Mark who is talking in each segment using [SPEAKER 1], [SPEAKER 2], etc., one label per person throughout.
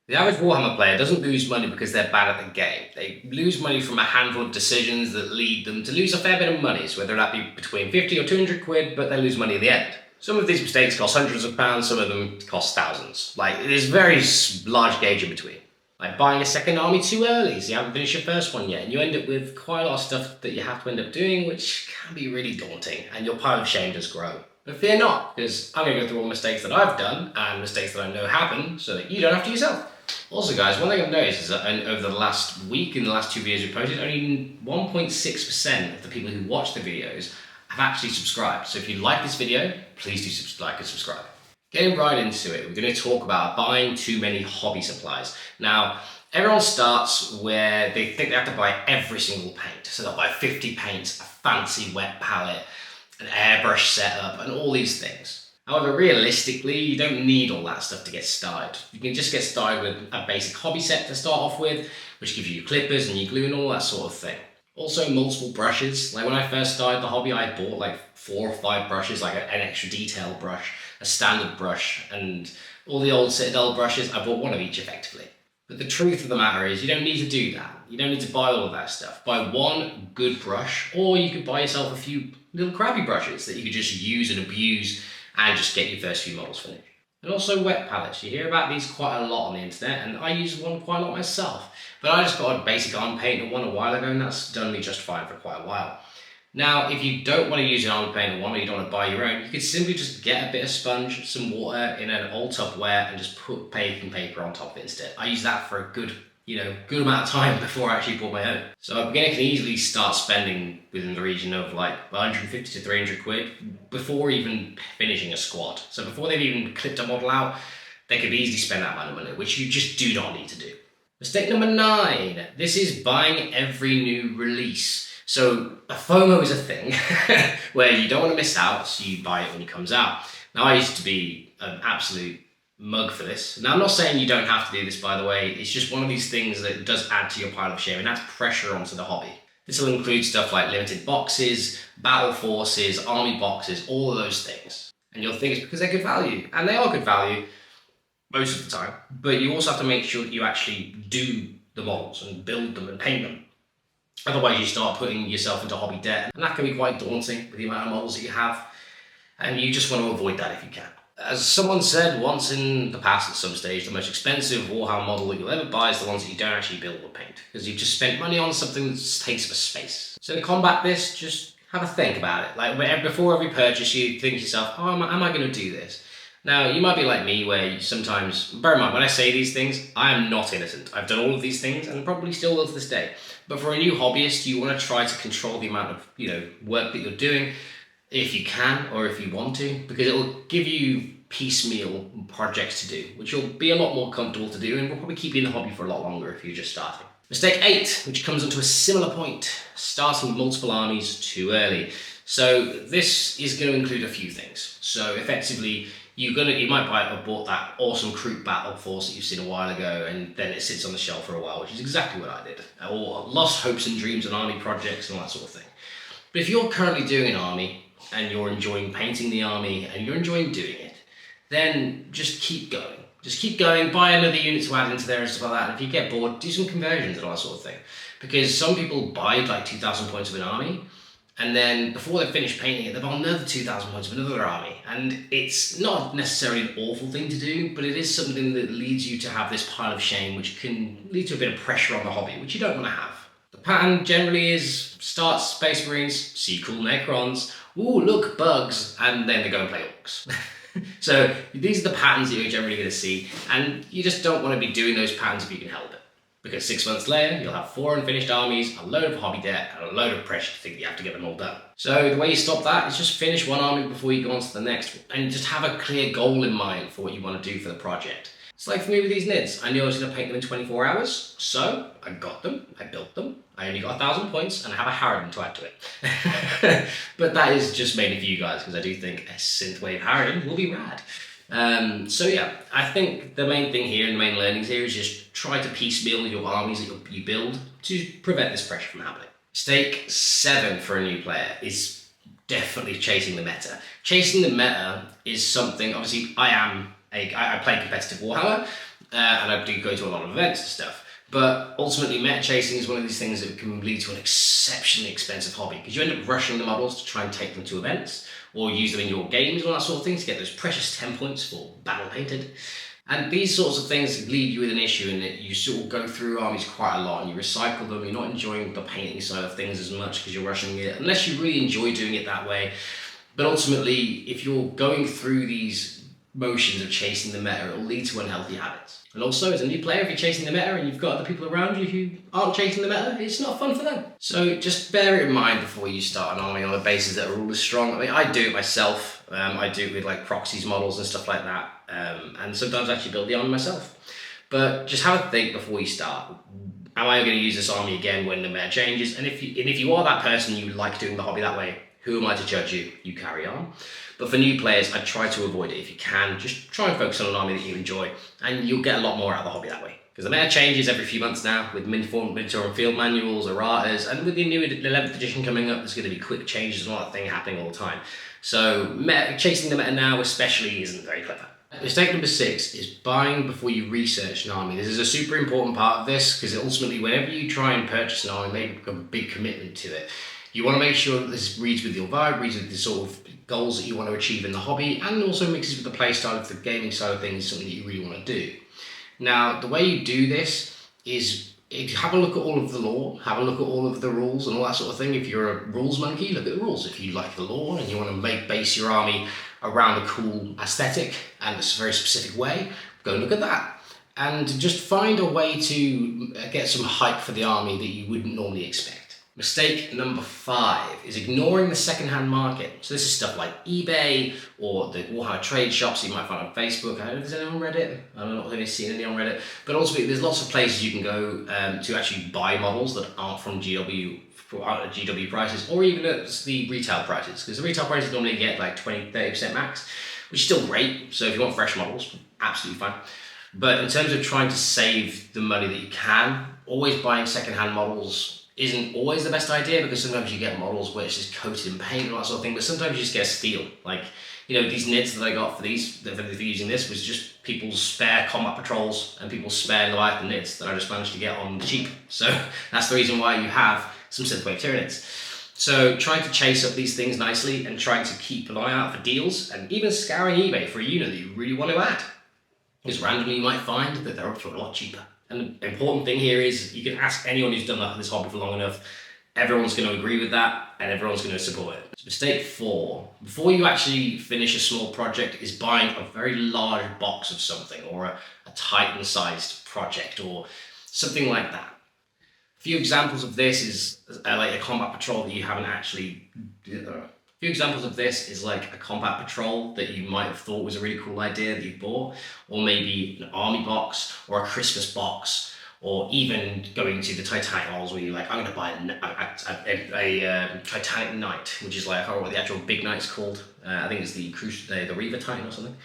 [SPEAKER 1] The average Warhammer player doesn't lose money because they're bad at the game. They lose money from a handful of decisions that lead them to lose a fair bit of money, so whether that be between 50 or 200 quid, but they lose money in the end. Some of these mistakes cost hundreds of pounds, some of them cost thousands. Like, there's very large gauge in between. Like buying a second army too early, so you haven't finished your first one yet, and you end up with quite a lot of stuff that you have to end up doing, which can be really daunting, and your pile of shame does grow. But fear not, because I'm going to go through all the mistakes that I've done, and mistakes that I know happen, so that you don't have to yourself. Also guys, one thing I've noticed is that over the last week, in the last 2 videos we posted, only 1.6% of the people who watch the videos have actually subscribed. So if you like this video, please do like and subscribe. Getting right into it, we're going to talk about buying too many hobby supplies. Now, everyone starts where they think they have to buy every single paint. So they'll buy 50 paints, a fancy wet palette, an airbrush setup, and all these things. However, realistically, you don't need all that stuff to get started. You can just get started with a basic hobby set to start off with, which gives you your clippers and your glue and all that sort of thing. Also, multiple brushes. Like when I first started the hobby, I bought like 4 or 5 brushes, like an extra detail brush, a standard brush, and all the old Citadel brushes. I bought one of each effectively. But the truth of the matter is you don't need to do that. You don't need to buy all of that stuff. Buy one good brush, or you could buy yourself a few little crappy brushes that you could just use and abuse and just get your first few models finished. And also wet palettes. You hear about these quite a lot on the internet, and I use one quite a lot myself. But I just got a basic arm paint one a while ago, and that's done me just fine for quite a while. Now, if you don't want to use an arm paint one, or you don't want to buy your own, you could simply just get a bit of sponge, some water in an old Tupperware, and just put baking paper on top of it instead. I use that for a good amount of time before I actually bought my own. So a beginner can easily start spending within the region of like 150 to 300 quid before even finishing a squad. So before they've even clipped a model out, they could easily spend that amount of money, which you just do not need to do. Mistake number 9. This is buying every new release. So a FOMO is a thing where you don't want to miss out, so you buy it when it comes out. Now I used to be an absolute mug for this. Now I'm not saying you don't have to do this, by the way. It's just one of these things that does add to your pile of shame and adds pressure onto the hobby. This will include stuff like limited boxes, battle forces, army boxes, all of those things. And you'll think it's because they're good value, and they are good value most of the time, but you also have to make sure that you actually do the models and build them and paint them. Otherwise you start putting yourself into hobby debt, and that can be quite daunting with the amount of models that you have, and you just want to avoid that if you can. As someone said once in the past at some stage, the most expensive Warhammer model that you'll ever buy is the ones that you don't actually build or paint, because you've just spent money on something that takes up space. So to combat this, just have a think about it. Like before every purchase, you think to yourself, oh, am I going to do this? Now, you might be like me, where you sometimes, bear in mind, when I say these things, I am not innocent. I've done all of these things, and probably still will to this day. But for a new hobbyist, you want to try to control the amount of, work that you're doing, if you can, or if you want to, because it will give you piecemeal projects to do, which will be a lot more comfortable to do, and will probably keep you in the hobby for a lot longer if you're just starting. Mistake 8, which comes onto a similar point, starting multiple armies too early. So this is going to include a few things. So effectively, you might have bought that awesome Kroot battle force that you've seen a while ago, and then it sits on the shelf for a while, which is exactly what I did. Or lost hopes and dreams on army projects and all that sort of thing. But if you're currently doing an army, and you're enjoying painting the army, and you're enjoying doing it, then just keep going. Just keep going, buy another unit to add into there and stuff like that. And if you get bored, do some conversions and all that sort of thing. Because some people buy like 2,000 points of an army, and then before they finish painting it, they buy another 2,000 points of another army. And it's not necessarily an awful thing to do, but it is something that leads you to have this pile of shame, which can lead to a bit of pressure on the hobby, which you don't want to have. The pattern generally is start Space Marines, see cool Necrons, ooh, look, bugs, and then they go and play Orcs. So these are the patterns that you're generally going to see, and you just don't want to be doing those patterns if you can help it. Because 6 months later, you'll have 4 unfinished armies, a load of hobby debt, and a load of pressure to think that you have to get them all done. So the way you stop that is just finish one army before you go on to the next, and just have a clear goal in mind for what you want to do for the project. It's like for me with these nids. I knew I was going to paint them in 24 hours, so I got them, I built them, I only got 1,000 points, and I have a Harridan to add to it. But that is just mainly for you guys, because I do think a Synthwave Harridan will be rad. So yeah, I think the main thing here and the main learnings here is just try to piecemeal your armies that you build to prevent this pressure from happening. Mistake 7 for a new player is definitely chasing the meta. Chasing the meta is something, obviously I play competitive Warhammer, and I do go to a lot of events and stuff. But ultimately, meta chasing is one of these things that can lead to an exceptionally expensive hobby, because you end up rushing the models to try and take them to events or use them in your games and all that sort of thing to get those precious 10 points for battle painted. And these sorts of things leave you with an issue in that you sort of go through armies quite a lot and you recycle them. You're not enjoying the painting side of things as much because you're rushing it, unless you really enjoy doing it that way. But ultimately, if you're going through these motions of chasing the meta, it will lead to unhealthy habits. And also, as a new player, if you're chasing the meta and you've got other people around you who aren't chasing the meta, it's not fun for them. So just bear it in mind before you start an army on the basis that are all as strong. I mean, I do it myself. I do it with like proxies models and stuff like that. And sometimes I actually build the army myself. But just have a think before you start. Am I going to use this army again when the meta changes? And if you are that person, you like doing the hobby that way, who am I to judge you? You carry on. But for new players, I try to avoid it if you can. Just try and focus on an army that you enjoy, and you'll get a lot more out of the hobby that way. Because the meta changes every few months now, with miniature and field manuals, erratas, and with the new 11th edition coming up, there's going to be quick changes and all that thing happening all the time. So chasing the meta now especially isn't very clever. Mistake number 6 is buying before you research an army. This is a super important part of this, because ultimately whenever you try and purchase an army, make a big commitment to it, you want to make sure that this reads with your vibe, reads with the sort of goals that you want to achieve in the hobby, and also mixes with the play style of the gaming side of things, something that you really want to do. Now, the way you do this is have a look at all of the lore, have a look at all of the rules and all that sort of thing. If you're a rules monkey, look at the rules. If you like the lore and you want to base your army around a cool aesthetic and a very specific way, go and look at that. And just find a way to get some hype for the army that you wouldn't normally expect. Mistake number 5 is ignoring the second-hand market. So this is stuff like eBay or the Warhammer trade shops that you might find on Facebook. I don't know if there's any on Reddit. I'm not really seeing any on Reddit. But also there's lots of places you can go to actually buy models that aren't from GW prices, or even at the retail prices. Because the retail prices normally get like 20-30% max, which is still great. So if you want fresh models, absolutely fine. But in terms of trying to save the money that you can, always buying second-hand models isn't always the best idea, because sometimes you get models where it's just coated in paint and all that sort of thing, but sometimes you just get a steal. Like, you know, these knits that I got for using this was just people's spare combat patrols and people's spare Leviathan knits that I just managed to get on cheap. So that's the reason why you have some synthwave Tyranids. So trying to chase up these things nicely and trying to keep an eye out for deals, and even scouring eBay for a unit that you really want to add. Because randomly you might find that they're up for a lot cheaper. And the important thing here is you can ask anyone who's done this hobby for long enough, everyone's going to agree with that and everyone's going to support it. So mistake 4, before you actually finish a small project, is buying a very large box of something, or a Titan-sized project or something like that. A few examples of this is like a combat patrol that you haven't actually... A few examples of this is like a combat patrol that you might have thought was a really cool idea that you bought, or maybe an army box or a Christmas box, or even going to the Titanic models where you're like, I'm going to buy a Titanic Knight, which is like, I can't remember what the actual big knight's called. I think it's the Reaver Titan or something.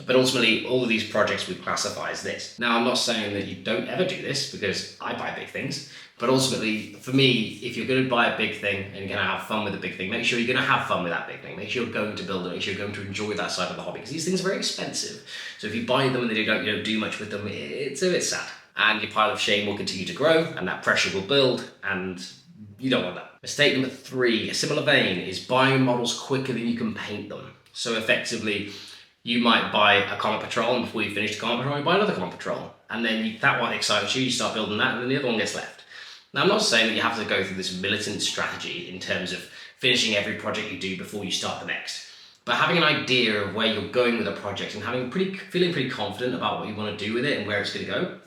[SPEAKER 1] But ultimately, all of these projects we classify as this. Now, I'm not saying that you don't ever do this, because I buy big things. But ultimately, for me, if you're going to buy a big thing and you're going to have fun with a big thing, make sure you're going to have fun with that big thing. Make sure you're going to build it. Make sure you're going to enjoy that side of the hobby, because these things are very expensive. So if you buy them and you don't do much with them, it's a bit sad. And your pile of shame will continue to grow, and that pressure will build, and you don't want that. Mistake number 3, a similar vein, is buying models quicker than you can paint them. So effectively, you might buy a combat patrol, and before you finish the combat patrol, you buy another combat patrol. And then that one excites you, you start building that, and then the other one gets left. Now, I'm not saying that you have to go through this militant strategy in terms of finishing every project you do before you start the next. But having an idea of where you're going with a project and feeling pretty confident about what you want to do with it and where it's going to go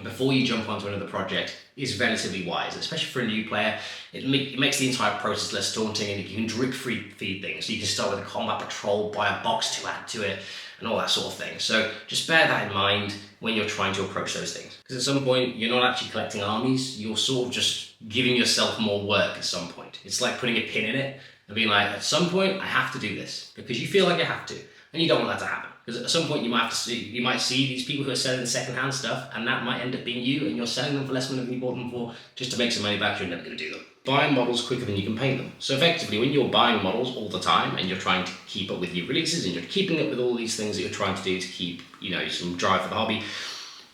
[SPEAKER 1] before you jump onto another project is relatively wise, especially for a new player. It makes the entire process less daunting, and you can drip feed things. So you can start with a combat patrol, buy a box to add to it, and all that sort of thing. So just bear that in mind when you're trying to approach those things. Because at some point, you're not actually collecting armies, you're sort of just giving yourself more work at some point. It's like putting a pin in it and being like, at some point, I have to do this, because you feel like you have to, and you don't want that to happen. Because at some point you might see these people who are selling second-hand stuff, and that might end up being you, and you're selling them for less money than you bought them for, just to make some money back. You're never going to do them. Buying models quicker than you can paint them. So effectively, when you're buying models all the time, and you're trying to keep up with new releases, and you're keeping up with all these things that you're trying to do to keep, some drive for the hobby,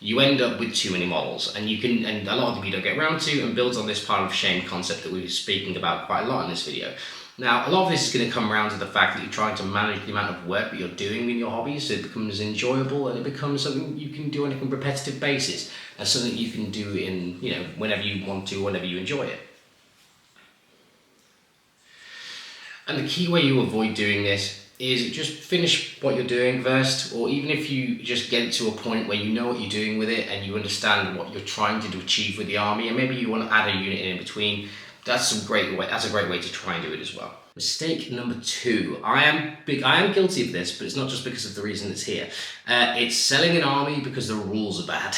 [SPEAKER 1] you end up with too many models, and a lot of them you don't get around to, and builds on this pile of shame concept that we were speaking about quite a lot in this video. Now, a lot of this is going to come around to the fact that you're trying to manage the amount of work that you're doing in your hobby so it becomes enjoyable and it becomes something you can do on a repetitive basis and something you can do in, whenever you want to, whenever you enjoy it. And the key way you avoid doing this is just finish what you're doing first, or even if you just get to a point where you know what you're doing with it and you understand what you're trying to achieve with the army, and maybe you want to add a unit in between, that's a great way to try and do it as well. Mistake number 2. I am guilty of this, but it's not just because of the reason it's here. It's selling an army because the rules are bad.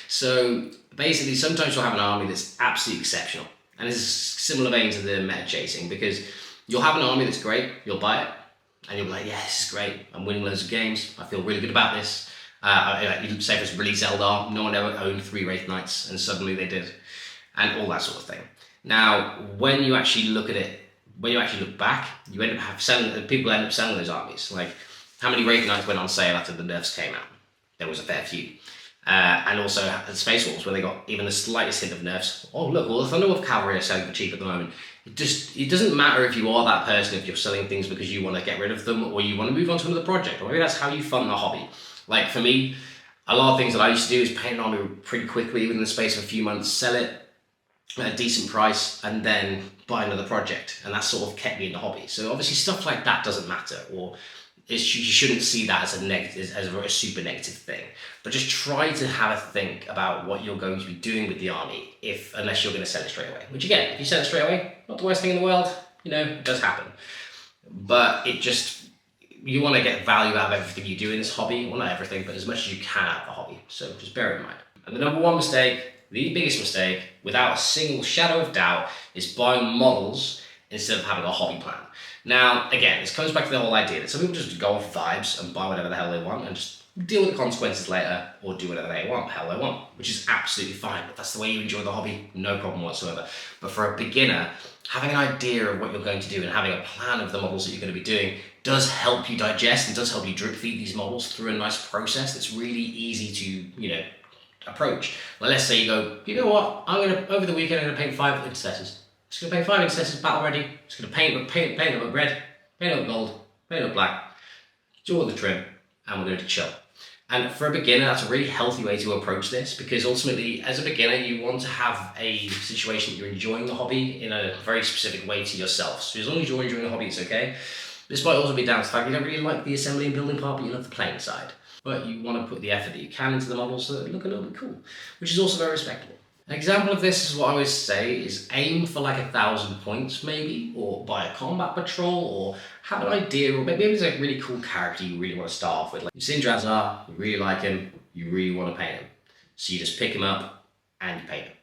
[SPEAKER 1] So basically, sometimes you'll have an army that's absolutely exceptional, and it's a similar vein to the meta chasing, because you'll have an army that's great, you'll buy it, and you'll be like, yeah, this is great, I'm winning loads of games, I feel really good about this. You say, for instance, release Eldar, no one ever owned 3 Wraith Knights, and suddenly they did, and all that sort of thing. Now, when you actually look at it, when you actually look back, people end up selling those armies. Like, how many Wraith Knights went on sale after the nerfs came out? There was a fair few. And also the Space Wolves, where they got even the slightest hint of nerfs. Oh look, all the Thunderwolf Cavalry are selling for cheap at the moment. It doesn't matter if you are that person, if you're selling things because you want to get rid of them, or you want to move on to another project, or maybe that's how you fund the hobby. Like for me, a lot of things that I used to do is paint an army pretty quickly within the space of a few months, sell it at a decent price, and then buy another project, and that sort of kept me in the hobby. So obviously stuff like that doesn't matter, or you shouldn't see that as a negative, as a super negative thing. But just try to have a think about what you're going to be doing with the army, unless you're going to sell it straight away. Which again, if you sell it straight away, not the worst thing in the world. It does happen. But you want to get value out of everything you do in this hobby. Well, not everything, but as much as you can out of the hobby. So just bear it in mind. And the number 1 mistake, the biggest mistake, without a single shadow of doubt, is buying models instead of having a hobby plan. Now, again, this comes back to the whole idea that some people just go off vibes and buy whatever the hell they want and just deal with the consequences later, or do whatever they want, which is absolutely fine. But that's the way you enjoy the hobby, no problem whatsoever. But for a beginner, having an idea of what you're going to do and having a plan of the models that you're going to be doing does help you digest and does help you drip feed these models through a nice process that's really easy to, approach. Well, let's say you go, you know what, over the weekend I'm going to paint 5 intercessors. Just going to paint 5 intercessors, battle ready. Just going to paint them up red, paint them up gold, paint them up black, do all the trim, and we're going to chill. And for a beginner, that's a really healthy way to approach this, because ultimately, as a beginner, you want to have a situation that you're enjoying the hobby in a very specific way to yourself. So as long as you're enjoying the hobby, it's okay. This might also be down to the fact you don't really like the assembly and building part, but you love the playing side. But you want to put the effort that you can into the models so that they look a little bit cool, which is also very respectable. An example of this is what I always say is aim for like 1,000 points maybe, or buy a combat patrol, or have an idea, or maybe there's a really cool character you really want to start off with. Like you've seen Drazar, you really like him, you really want to paint him. So you just pick him up and you paint him.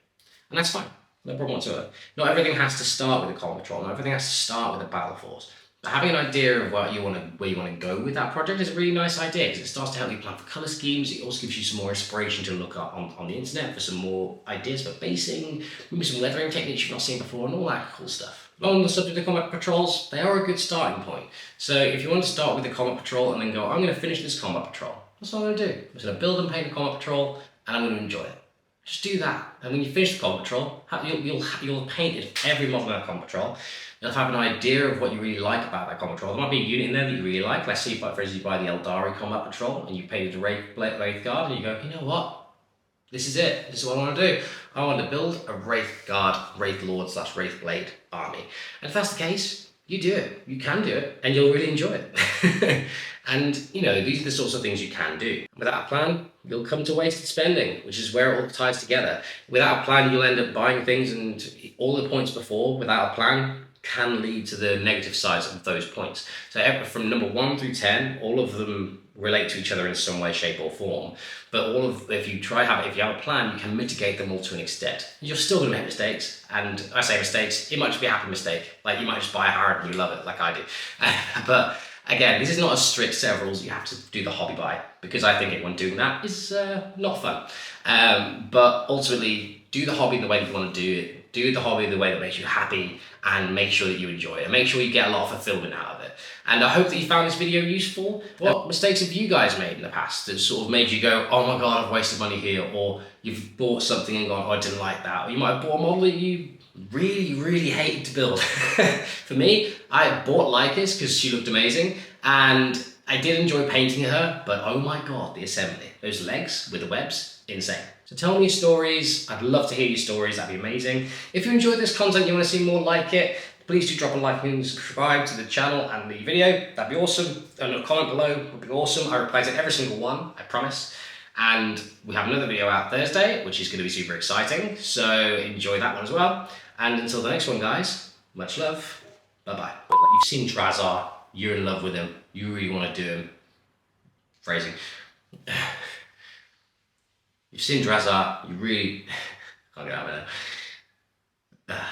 [SPEAKER 1] And that's fine, no problem whatsoever. Not everything has to start with a combat patrol, not everything has to start with a battle force. But having an idea of where you want to go with that project is a really nice idea, because it starts to help you plan for colour schemes. It also gives you some more inspiration to look up on the internet for some more ideas for basing, maybe some leathering techniques you've not seen before, and all that cool stuff. On the subject of combat patrols, they are a good starting point. So if you want to start with a combat patrol and then go, I'm going to finish this combat patrol, that's what I'm going to do. I'm just going to build and paint a combat patrol, and I'm going to enjoy it. Just do that, and when you finish the combat patrol, you'll have painted every model in that combat patrol. You'll have an idea of what you really like about that combat patrol. There might be a unit in there that you really like. Let's say, for instance, you buy the Eldari combat patrol and you painted a Wraith Guard, and you go, you know what? This is it. This is what I want to do. I want to build a Wraith Guard, Wraith Lord / Wraith Blade army. And if that's the case, you do it. You can do it, and you'll really enjoy it. And, these are the sorts of things you can do. Without a plan, you'll come to wasted spending, which is where it all ties together. Without a plan, you'll end up buying things, and all the points before, without a plan, can lead to the negative sides of those points. So from number 1 through 10, all of them relate to each other in some way, shape or form. But if you have a plan, you can mitigate them all to an extent. You're still going to make mistakes, and I say mistakes, it might just be a happy mistake. Like you might just buy a Harrod and you love it, like I do. But Again, this is not a strict set of rules you have to do the hobby by, because I think anyone doing that is not fun. But ultimately, do the hobby the way that you want to do it. Do the hobby the way that makes you happy, and make sure that you enjoy it, and make sure you get a lot of fulfillment out of it. And I hope that you found this video useful. What mistakes have you guys made in the past that sort of made you go, oh my god, I've wasted money here, or you've bought something and gone, oh, I didn't like that, or you might have bought a model that you really hated to build. For me, I bought Lycus because she looked amazing, and I did enjoy painting her, but oh my god, the assembly, those legs with the webs, insane. So tell me your stories. I'd love to hear your stories. That'd be amazing. If you enjoyed this content, you want to see more like it, please do drop a like and subscribe to the channel and the video. That'd be awesome. And a comment below would be awesome. I reply to every single one, I promise. And we have another video out Thursday, which is going to be super exciting. So enjoy that one as well. And until the next one, guys, much love. Bye-bye. You've seen Drazar. You're in love with him. You really want to do him. Phrasing. You've seen Drazar. You really... can't get out of there.